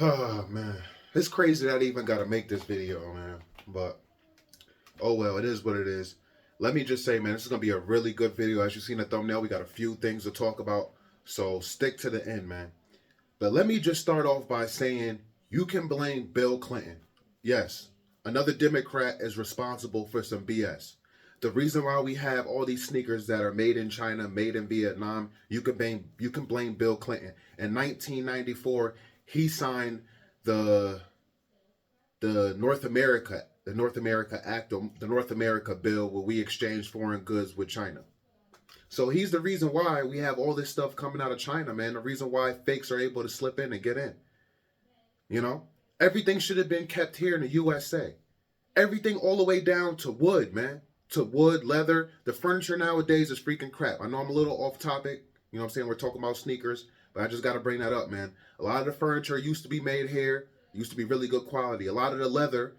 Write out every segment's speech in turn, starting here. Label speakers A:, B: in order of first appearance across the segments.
A: Oh man, it's crazy that I even got to make this video, man. But oh well, it is what it is. Let me just say, man, this is gonna be a really good video. As you see in the thumbnail, we got a few things to talk about, so stick to the end, man. But let me just start off by saying you can blame Bill Clinton. Yes, another Democrat is responsible for some BS. The reason why we have all these sneakers that are made in China, made in Vietnam, you can blame Bill Clinton. In 1994, he signed the North America Act, the North America Bill, where we exchange foreign goods with China. So he's the reason why we have all this stuff coming out of China, man. The reason why fakes are able to slip in and get in. You know, everything should have been kept here in the USA. Everything all the way down to wood, man. To wood, leather. The furniture nowadays is freaking crap. I know I'm a little off topic. You know what I'm saying? We're talking about sneakers, but I just got to bring that up, man. A lot of the furniture used to be made here. Used to be really good quality. A lot of the leather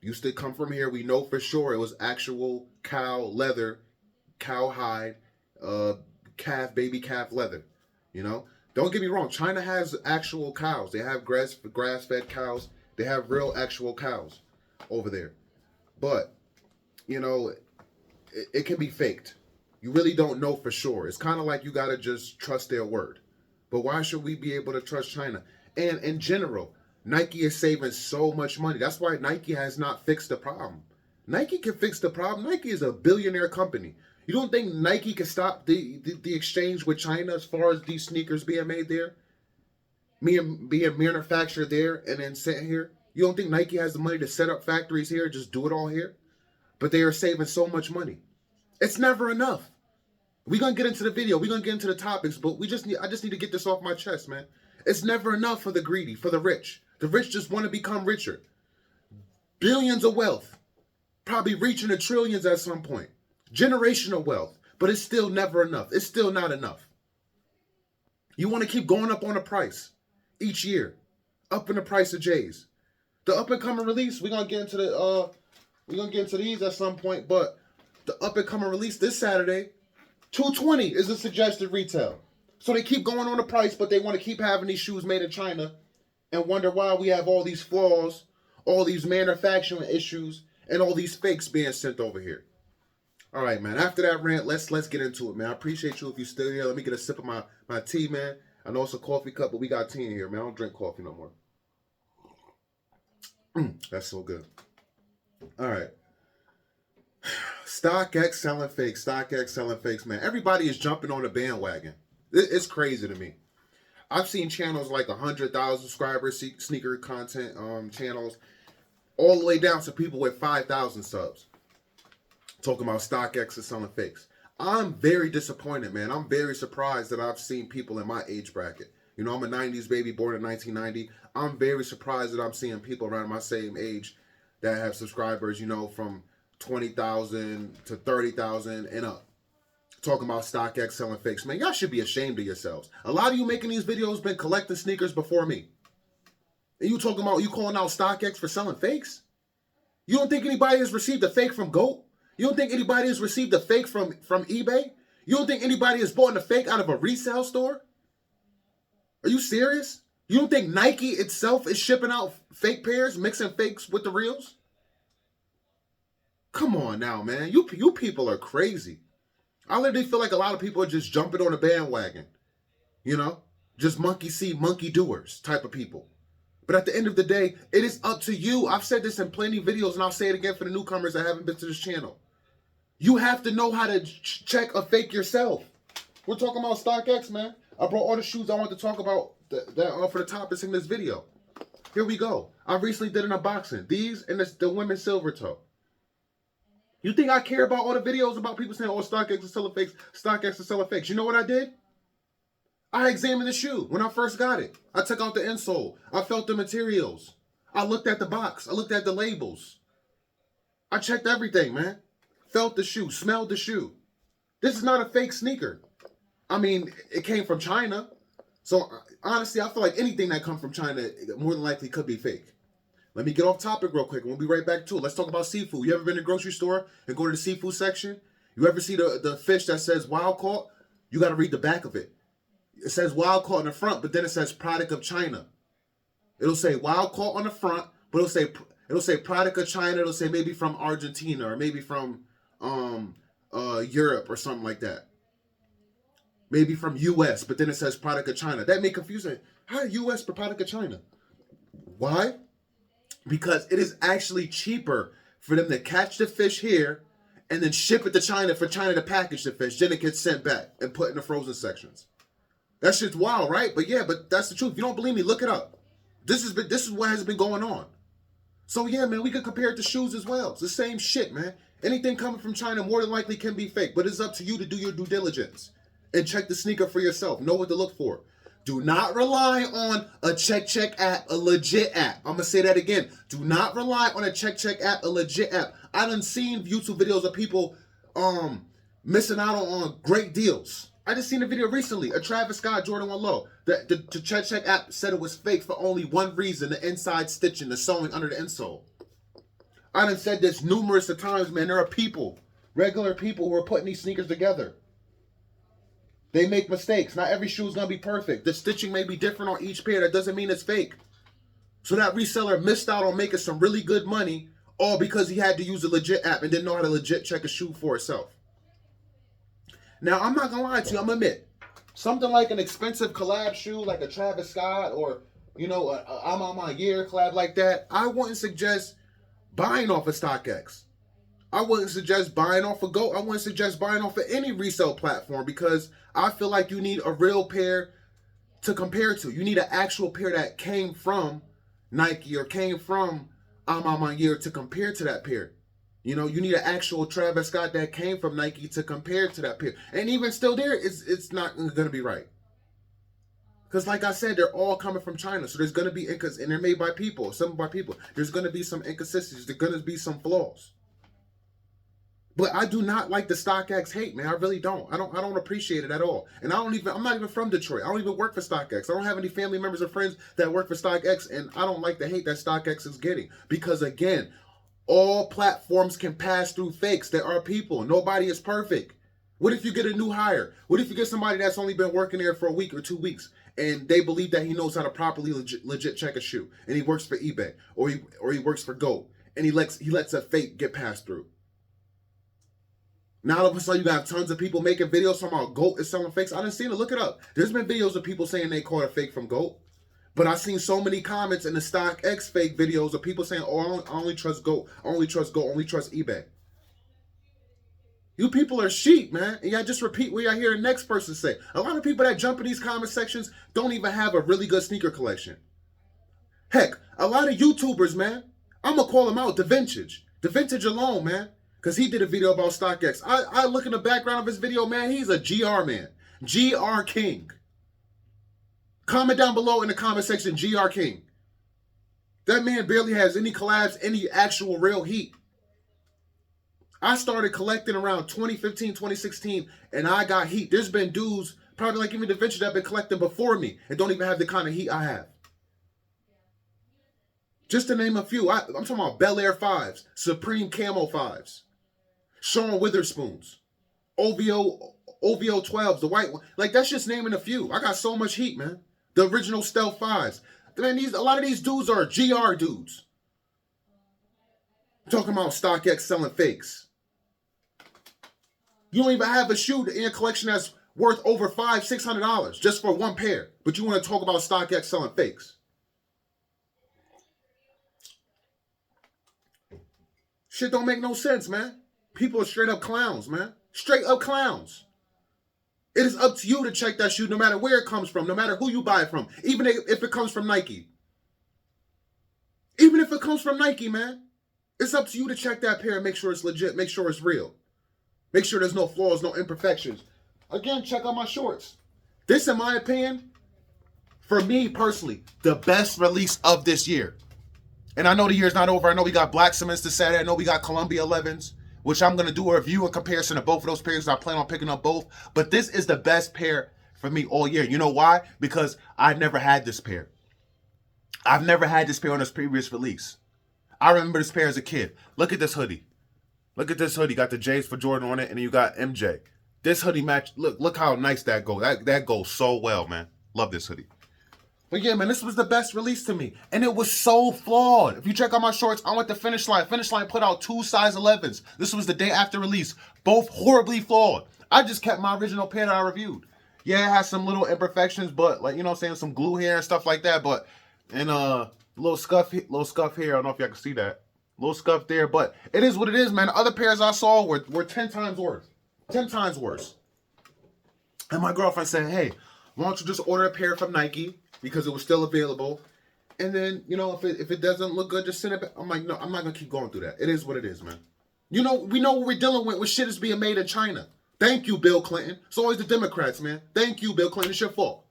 A: used to come from here. We know for sure it was actual cow leather, cow hide, baby calf leather. You know, don't get me wrong. China has actual cows. They have grass-fed cows. They have real actual cows over there. But you know, it can be faked. You really don't know for sure. It's kind of like you gotta just trust their word. But why should we be able to trust China? And in general, Nike is saving so much money. That's why Nike has not fixed the problem. Nike can fix the problem. Nike is a billionaire company. You don't think Nike can stop the exchange with China as far as these sneakers being made there? Being manufactured there and then sent here? You don't think Nike has the money to set up factories here, just do it all here? But they are saving so much money. It's never enough. We're going to get into the video. We're going to get into the topics, but I just need to get this off my chest, man. It's never enough for the greedy, for the rich. The rich just want to become richer. Billions of wealth. Probably reaching the trillions at some point. Generational wealth. But it's still never enough. It's still not enough. You want to keep going up on the price each year. Up in the price of J's. The up and coming release, we're going to get into these at some point, but the up and coming release this Saturday, $220 is the suggested retail. So they keep going on the price, but they want to keep having these shoes made in China and wonder why we have all these flaws, all these manufacturing issues, and all these fakes being sent over here. All right, man. After that rant, let's get into it, man. I appreciate you if you're still here. Let me get a sip of my tea, man. I know it's a coffee cup, but we got tea in here, man. I don't drink coffee no more. That's so good. All right. Stockx selling fakes. StockX selling fakes, man. Everybody is jumping on the bandwagon. It's crazy to me. I've seen channels like 100,000 subscribers, sneaker content channels, all the way down to people with 5,000 subs talking about StockX is selling fakes. I'm very disappointed, man. I'm very surprised that I've seen people in my age bracket. You know, I'm a 90s baby, born in 1990. I'm very surprised that I'm seeing people around my same age that have subscribers, you know, from 20,000 to 30,000 and up. Talking about StockX selling fakes. Man, y'all should be ashamed of yourselves. A lot of you making these videos been collecting sneakers before me. And you talking about, you calling out StockX for selling fakes? You don't think anybody has received a fake from GOAT? You don't think anybody has received a fake from eBay? You don't think anybody has bought a fake out of a resale store? Are you serious? You don't think Nike itself is shipping out fake pairs, mixing fakes with the reals? Come on now, man. You people are crazy. I literally feel like a lot of people are just jumping on the bandwagon. You know? Just monkey see, monkey doers type of people. But at the end of the day, it is up to you. I've said this in plenty of videos, and I'll say it again for the newcomers that haven't been to this channel. You have to know how to check a fake yourself. We're talking about StockX, man. I brought all the shoes I want to talk about that are for the topics in this video. Here we go. I recently did an unboxing. These and the women's silver toe. You think I care about all the videos about people saying, oh, StockX is selling fakes, StockX is selling fakes? You know what I did? I examined the shoe when I first got it. I took out the insole. I felt the materials. I looked at the box. I looked at the labels. I checked everything, man. Felt the shoe. Smelled the shoe. This is not a fake sneaker. I mean, it came from China. So, honestly, I feel like anything that comes from China more than likely could be fake. Let me get off topic real quick. We'll be right back to it. Let's talk about seafood. You ever been to the grocery store and go to the seafood section? You ever see the fish that says wild caught? You got to read the back of it. It says wild caught in the front, but then it says product of China. It'll say Wild Caught on the front, but it'll say product of China. It'll say maybe from Argentina or maybe from Europe or something like that. Maybe from US, but then it says product of China. That may confuse it. How US for product of China? Why? Because it is actually cheaper for them to catch the fish here and then ship it to China for China to package the fish. Then it gets sent back and put in the frozen sections. That shit's wild, right? But yeah, but that's the truth. If you don't believe me, look it up. This is what has been going on. So yeah, man, we could compare it to shoes as well. It's the same shit, man. Anything coming from China more than likely can be fake, but it's up to you to do your due diligence and check the sneaker for yourself. Know what to look for. Do not rely on a check app, a legit app. I'm gonna say that again. Do not rely on a check app, a legit app. I done seen YouTube videos of people missing out on great deals. I just seen a video recently, a Travis Scott Jordan 1 Low. The check app said it was fake for only one reason, the inside stitching, the sewing under the insole. I done said this numerous of times, man. There are people, regular people who are putting these sneakers together. They make mistakes. Not every shoe is going to be perfect. The stitching may be different on each pair. That doesn't mean it's fake. So that reseller missed out on making some really good money, all because he had to use a legit app and didn't know how to legit check a shoe for itself. Now, I'm not going to lie to you. I'm going to admit, something like an expensive collab shoe, like a Travis Scott or, you know, I'm on my year collab like that, I wouldn't suggest buying off of Stockx. I wouldn't suggest buying off of GOAT. I wouldn't suggest buying off of any resale platform because I feel like you need a real pair to compare to. You need an actual pair that came from Nike or came from I'm on my year to compare to that pair. You know, you need an actual Travis Scott that came from Nike to compare to that pair. And even still there, it's not going to be right. Because like I said, they're all coming from China. So there's going to be, and they're made by people, some by people. There's going to be some inconsistencies. There's going to be some flaws. But I do not like the Stockx hate, man. I really don't. I don't appreciate it at all. And I'm not even from Detroit. I don't even work for Stockx. I don't have any family members or friends that work for Stockx, and I don't like the hate that Stockx is getting. Because again, all platforms can pass through fakes. There are people. Nobody is perfect. What if you get a new hire? What if you get somebody that's only been working there for a week or 2 weeks, and they believe that he knows how to properly legit check a shoe, and he works for eBay, or he works for GOAT, and he lets a fake get passed through? Now all of a sudden you got tons of people making videos talking about GOAT is selling fakes. I didn't see it. Look it up. There's been videos of people saying they caught a fake from GOAT. But I've seen so many comments in the Stockx fake videos of people saying, oh, I only trust GOAT. I only trust GOAT. I only trust eBay. You people are sheep, man. And y'all just repeat what y'all hear the next person say. A lot of people that jump in these comment sections don't even have a really good sneaker collection. Heck, a lot of YouTubers, man. I'm going to call them out. The Vintage alone, man. Because he did a video about Stockx. I look in the background of his video, man. He's a GR man. GR King. Comment down below in the comment section, GR King. That man barely has any collabs, any actual real heat. I started collecting around 2015, 2016, and I got heat. There's been dudes, probably like even the Vintage, that have been collecting before me and don't even have the kind of heat I have. Just to name a few. I'm talking about Bel Air 5s, Supreme Camo 5s. Sean Witherspoons, OVO 12s, the white one. Like, that's just naming a few. I got so much heat, man. The original Stealth 5s. Man, a lot of these dudes are GR dudes. I'm talking about Stockx selling fakes. You don't even have a shoe in your collection that's worth over $500-$600 just for one pair. But you want to talk about Stockx selling fakes. Shit don't make no sense, man. People are straight up clowns, man. Straight up clowns. It is up to you to check that shoe no matter where it comes from, no matter who you buy it from, even if it comes from Nike. Even if it comes from Nike, man. It's up to you to check that pair and make sure it's legit, make sure it's real. Make sure there's no flaws, no imperfections. Again, check out my shorts. This, in my opinion, for me personally, the best release of this year. And I know the year's not over. I know we got Black Cements this Saturday. I know we got Columbia 11s. Which I'm going to do a review in comparison to both of those pairs. I plan on picking up both. But this is the best pair for me all year. You know why? Because I've never had this pair. I've never had this pair on its previous release. I remember this pair as a kid. Look at this hoodie. Look at this hoodie. Got the J's for Jordan on it, and then you got MJ. This hoodie match. Look how nice that goes. That goes so well, man. Love this hoodie. But yeah, man, this was the best release to me. And it was so flawed. If you check out my shorts, I went to Finish Line. Finish Line put out 2 size 11s. This was the day after release. Both horribly flawed. I just kept my original pair that I reviewed. Yeah, it has some little imperfections, but like, you know what I'm saying, some glue here and stuff like that. But, and little scuff here. I don't know if y'all can see that. Little scuff there, but it is what it is, man. The other pairs I saw were 10 times worse. 10 times worse. And my girlfriend said, hey, why don't you just order a pair from Nike? Because it was still available. And then, you know, if it doesn't look good, just send it back. I'm like, no, I'm not going to keep going through that. It is what it is, man. You know, we know what we're dealing with when shit is being made in China. Thank you, Bill Clinton. It's always the Democrats, man. Thank you, Bill Clinton. It's your fault.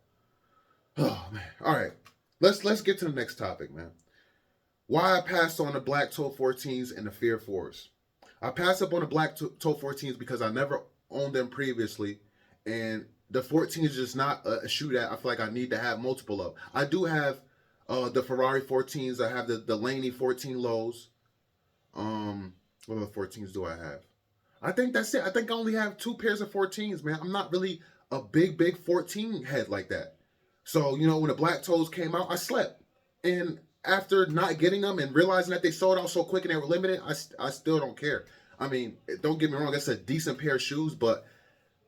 A: Oh, man. All right. Let's get to the next topic, man. Why I passed on the black toe 14s and the Fear 4s. I passed up on the black toe 14s because I never owned them previously. And the 14 is just not a shoe that I feel like I need to have multiple of. I do have the Ferrari 14s. I have the Laney 14 lows. What other 14s do I have? I think that's it. I think I only have 2 pairs of 14s, man. I'm not really a big 14 head like that. So, you know, when the black toes came out, I slept. And after not getting them and realizing that they sold out so quick and they were limited, I still don't care. I mean, don't get me wrong. That's a decent pair of shoes, but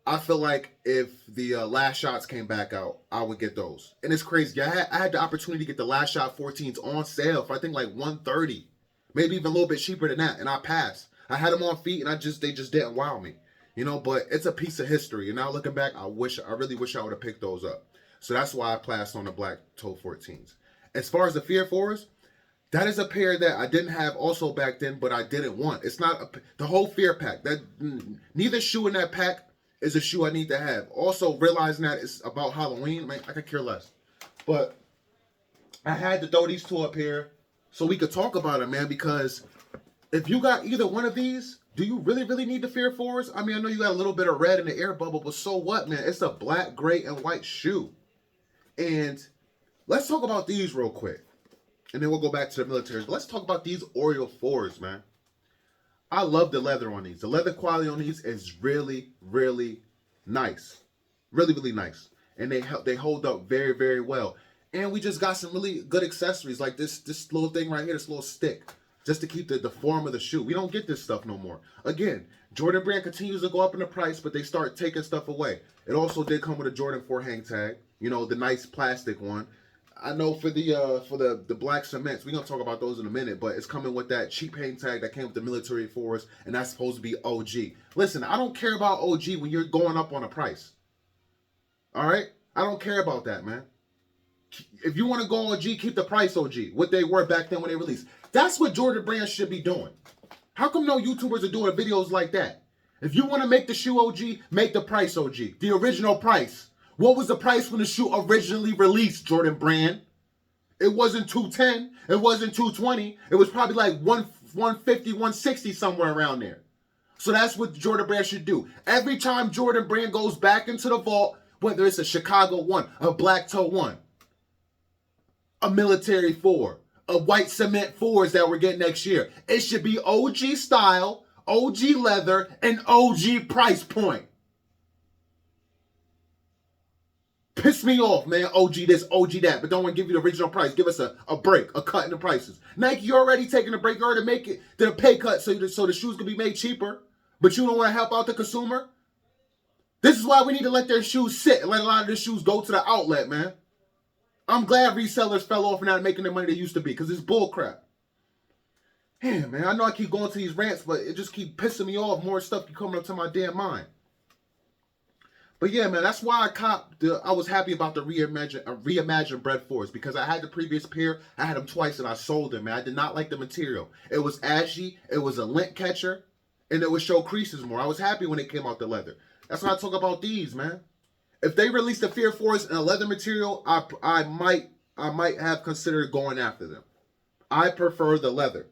A: I feel like if the last shots came back out, I would get those. And it's crazy. I had the opportunity to get the last shot 14s on sale for I think like $130, maybe even a little bit cheaper than that, and I passed. I had them on feet, and they just didn't wow me, you know. But it's a piece of history. And now looking back, I really wish I would have picked those up. So that's why I passed on the black toe 14s. As far as the Fear 4s, that is a pair that I didn't have also back then, but I didn't want. It's not the whole Fear pack. Neither shoe in that pack is a shoe I need to have. Also, realizing that it's about Halloween, man, I could care less. But I had to throw these 2 up here so we could talk about it, man, because if you got either one of these, do you really need the Fear 4s? I mean, I know you got a little bit of red in the air bubble, but so what, man? It's a black, gray, and white shoe. And let's talk about these real quick. And then we'll go back to the military. But let's talk about these Oreo 4s, man. I love the leather on these. The leather quality on these is really nice. Really nice. And they hold up very well. And we just got some really good accessories like this little thing right here, this little stick, just to keep the form of the shoe. We don't get this stuff no more. Again, Jordan Brand continues to go up in the price, but they start taking stuff away. It also did come with a Jordan 4 hang tag, you know, the nice plastic one. I know for the black cements, we're gonna talk about those in a minute, but it's coming with that cheap hang tag that came with the military 4s, and that's supposed to be OG. Listen, I don't care about OG when you're going up on a price. All right? I don't care about that, man. If you want to go OG, keep the price OG, what they were back then when they released. That's what Jordan Brand should be doing. How come no YouTubers are doing videos like that? If you want to make the shoe OG, make the price OG. The original price. What was the price when the shoe originally released, Jordan Brand? It wasn't $210. It wasn't $220. It was probably like $150, $160, somewhere around there. So that's what Jordan Brand should do. Every time Jordan Brand goes back into the vault, whether it's a Chicago 1, a black toe 1, a military 4, a white cement 4s that we're getting next year, it should be OG style, OG leather, and OG price point. Piss me off, man. OG this, OG that, but don't want to give you the original price. Give us a break, a cut in the prices. Nike, you're already taking a break. You already make it to the pay cut so the shoes can be made cheaper, but you don't want to help out the consumer? This is why we need to let their shoes sit and let a lot of their shoes go to the outlet, man. I'm glad resellers fell off and not making the money they used to be, because it's bullcrap. Yeah, man, I know I keep going to these rants, but it just keep pissing me off. More stuff keep coming up to my damn mind. But yeah, man, that's why I was happy about the reimagined Bread 4s, because I had the previous pair. I had them twice and I sold them, man. I did not like the material. It was ashy, it was a lint catcher, and it would show creases more. I was happy when it came out the leather. That's why I talk about these, man. If they released the Fear 4s in a leather material, I might have considered going after them. I prefer the leather.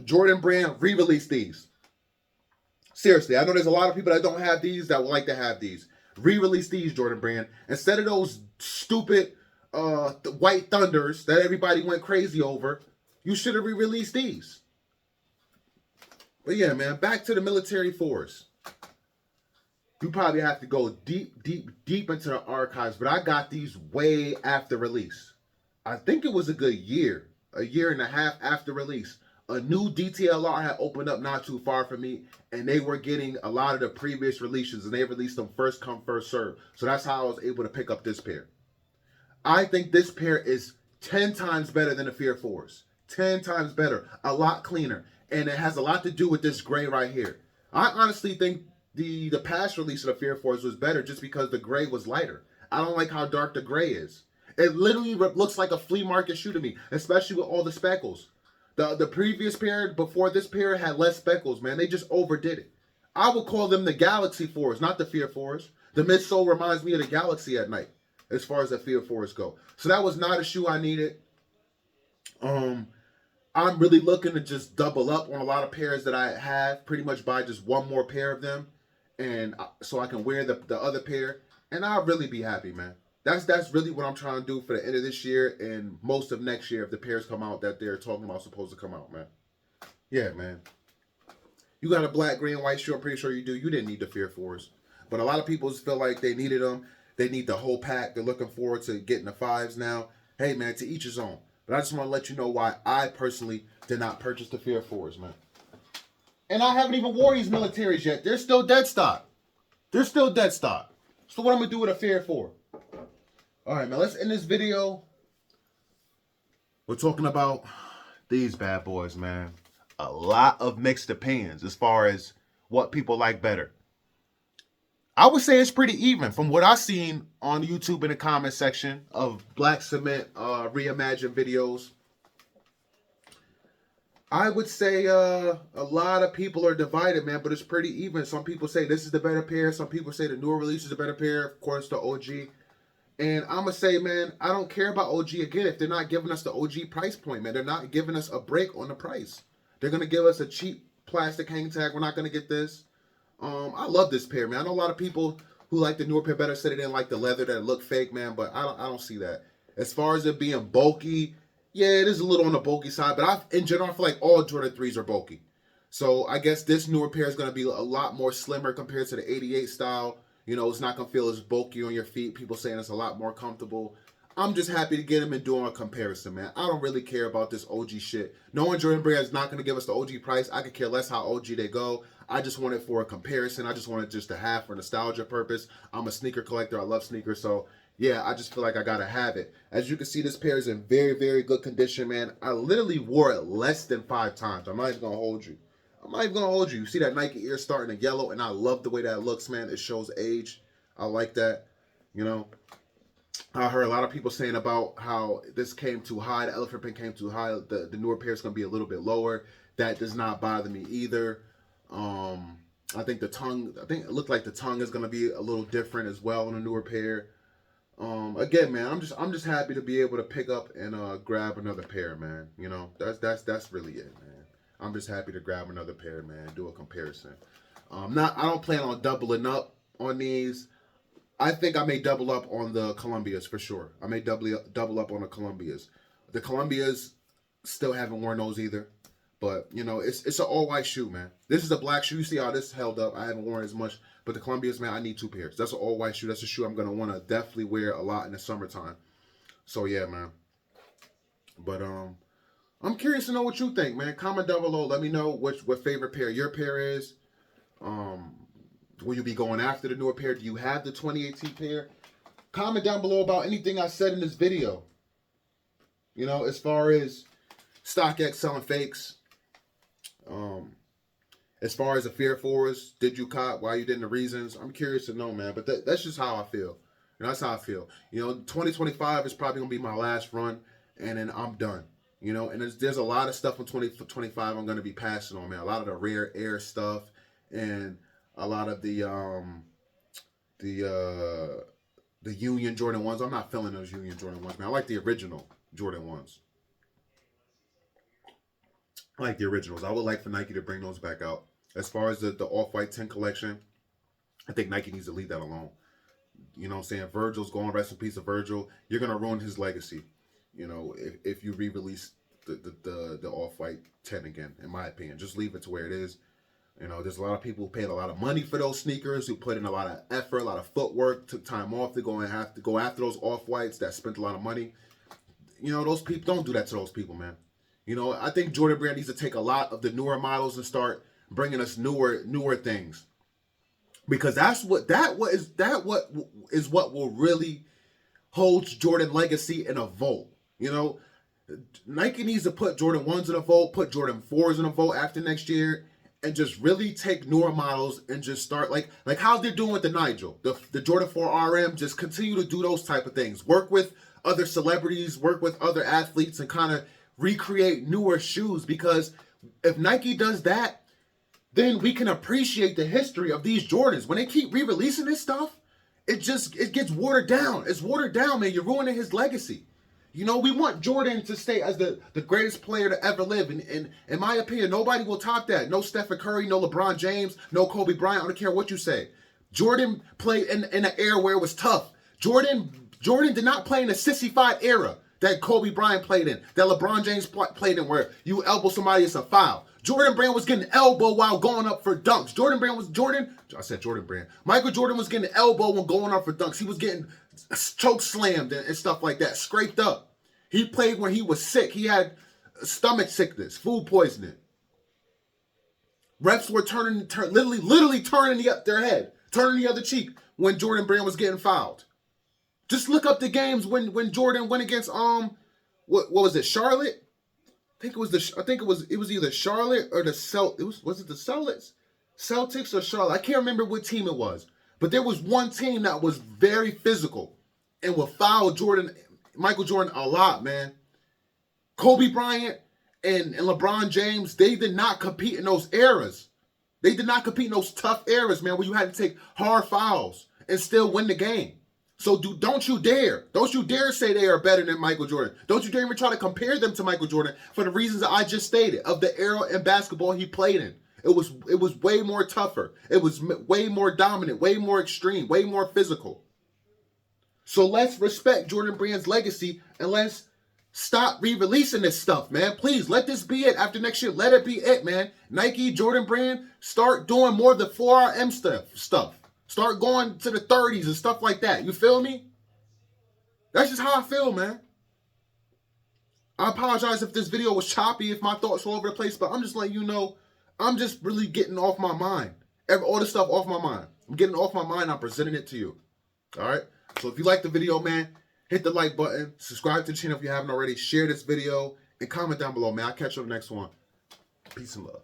A: Jordan Brand re-released these. Seriously, I know there's a lot of people that don't have these that would like to have these. Re-release these, Jordan Brand. Instead of those stupid White Thunders that everybody went crazy over, you should have re-released these. But yeah, man, back to the military 4s. you probably have to go deep into the archives. But I got these way after release. I think it was a year and a half after release. A new DTLR had opened up not too far from me, and they were getting a lot of the previous releases, and they released them first come, first serve. So that's how I was able to pick up this pair. I think this pair is 10 times better than the Fear 4's. 10 times better. A lot cleaner. And it has a lot to do with this gray right here. I honestly think the past release of the Fear 4's was better just because the gray was lighter. I don't like how dark the gray is. It literally looks like a flea market shoe to me, especially with all the speckles. The previous pair, before this pair, had less speckles, man. They just overdid it. I would call them the Galaxy 4's, not the Fear 4's. The midsole reminds me of the Galaxy at night, as far as the Fear 4's go. So that was not a shoe I needed. I'm really looking to just double up on a lot of pairs that I have, pretty much buy just one more pair of them, and so I can wear the other pair, and I'll really be happy, man. That's really what I'm trying to do for the end of this year and most of next year if the pairs come out that they're talking about supposed to come out, man. Yeah, man. You got a black, green, white shoe. I'm pretty sure you do. You didn't need the Fear 4's. But a lot of people feel like they needed them. They need the whole pack. They're looking forward to getting the 5's now. Hey, man, to each his own. But I just want to let you know why I personally did not purchase the Fear 4's, man. And I haven't even worn these militaries yet. They're still dead stock. They're still dead stock. So what I'm going to do with a Fear 4? All right, man, let's end this video. We're talking about these bad boys, man. A lot of mixed opinions as far as what people like better. I would say it's pretty even from what I've seen on YouTube in the comment section of Black Cement reimagined videos. I would say a lot of people are divided, man, but it's pretty even. Some people say this is the better pair. Some people say the newer release is the better pair. Of course, the OG. And I'm going to say, man, I don't care about OG again if they're not giving us the OG price point, man. They're not giving us a break on the price. They're going to give us a cheap plastic hang tag. We're not going to get this. I love this pair, man. I know a lot of people who like the newer pair better said they didn't like the leather, that it looked fake, man, but I don't see that. As far as it being bulky, yeah, it is a little on the bulky side, but in general, I feel like all Jordan 3s are bulky. So I guess this newer pair is going to be a lot more slimmer compared to the 88 style. You know, it's not going to feel as bulky on your feet. People saying it's a lot more comfortable. I'm just happy to get them and doing a comparison, man. I don't really care about this OG shit. Knowing Jordan Brand is not going to give us the OG price, I could care less how OG they go. I just want it for a comparison. I just want it just to have for nostalgia purpose. I'm a sneaker collector. I love sneakers. So, yeah, I just feel like I got to have it. As you can see, this pair is in very, very good condition, man. I literally wore it less than 5 times. I'm not even going to hold you. I'm not even going to hold you. You see that Nike ear starting to yellow, and I love the way that looks, man. It shows age. I like that, you know. I heard a lot of people saying about how this came too high. The elephant print came too high. The newer pair is going to be a little bit lower. That does not bother me either. I think it looked like the tongue is going to be a little different as well on the newer pair. Again, man, I'm just happy to be able to pick up and grab another pair, man. You know, that's really it, man. I'm just happy to grab another pair, man, do a comparison. I don't plan on doubling up on these. I think I may double up on the Columbias for sure. I may double up on the Columbias. The Columbias, still haven't worn those either. But, you know, it's an all-white shoe, man. This is a black shoe. You see how this held up. I haven't worn it as much. But the Columbias, man, I need 2 pairs. That's an all-white shoe. That's a shoe I'm going to want to definitely wear a lot in the summertime. So, yeah, man. But, I'm curious to know what you think, man. Comment down below. Let me know what favorite pair your pair is. Will you be going after the newer pair? Do you have the 2018 pair? Comment down below about anything I said in this video. You know, as far as Stockx selling fakes. As far as the Fear 4's, did you cop? Why you didn't? The reasons. I'm curious to know, man. But that's just how I feel. You know, that's how I feel. You know, 2025 is probably going to be my last run. And then I'm done. You know, and there's a lot of stuff in 2025 I'm going to be passing on, man. A lot of the rare air stuff and a lot of the Union Jordan 1s. I'm not feeling those Union Jordan 1s, man. I like the original Jordan 1s. I like the originals. I would like for Nike to bring those back out. As far as the Off-White 10 collection, I think Nike needs to leave that alone. You know what I'm saying? Virgil's going, rest in peace of Virgil. You're going to ruin his legacy. You know, if you re-release the Off-White 10 again, in my opinion. Just leave it to where it is. You know, there's a lot of people who paid a lot of money for those sneakers, who put in a lot of effort, a lot of footwork, took time off to go and have to go after those off-whites that spent a lot of money. You know, those people, don't do that to those people, man. You know, I think Jordan Brand needs to take a lot of the newer models and start bringing us newer things, because what will really hold Jordan legacy in a vault. You know, Nike needs to put Jordan 1s in a vault, put Jordan 4s in a vault after next year, and just really take newer models and just start like how they're doing with the Nigel, the Jordan 4 RM. Just continue to do those type of things. Work with other celebrities, work with other athletes, and kind of recreate newer shoes. Because if Nike does that, then we can appreciate the history of these Jordans. When they keep re-releasing this stuff, it gets watered down. It's watered down, man. You're ruining his legacy. You know, we want Jordan to stay as the greatest player to ever live. And in my opinion, nobody will top that. No Stephen Curry, no LeBron James, no Kobe Bryant. I don't care what you say. Jordan played in an era where it was tough. Jordan did not play in a sissified era that Kobe Bryant played in, that LeBron James played in, where you elbow somebody, it's a foul. Jordan Brand was getting elbow while going up for dunks. Michael Jordan was getting elbow when going up for dunks. He was getting choke slammed and stuff like that, scraped up. He played when he was sick. He had stomach sickness, food poisoning. Refs were literally turning their head, turning the other cheek when Jordan Brand was getting fouled. Just look up the games when Jordan went against what was it, Charlotte? I think it was either Charlotte or the was it the Celtics or Charlotte? I can't remember what team it was. But there was one team that was very physical and would foul Michael Jordan a lot, man. Kobe Bryant and LeBron James, they did not compete in those eras. They did not compete in those tough eras, man, where you had to take hard fouls and still win the game. So don't you dare say they are better than Michael Jordan. Don't you dare even try to compare them to Michael Jordan for the reasons that I just stated, of the era in basketball he played in. It was way more tougher. It was way more dominant, way more extreme, way more physical. So let's respect Jordan Brand's legacy and let's stop re-releasing this stuff, man. Please, let this be it. After next year, let it be it, man. Nike, Jordan Brand, start doing more of the 4RM stuff. Start going to the 30s and stuff like that. You feel me? That's just how I feel, man. I apologize if this video was choppy, if my thoughts were all over the place, but I'm just letting you know, I'm just really getting off my mind. All this stuff off my mind. I'm getting off my mind. I'm presenting it to you. All right? So if you like the video, man, hit the like button. Subscribe to the channel if you haven't already. Share this video and comment down below, man. I'll catch you on the next one. Peace and love.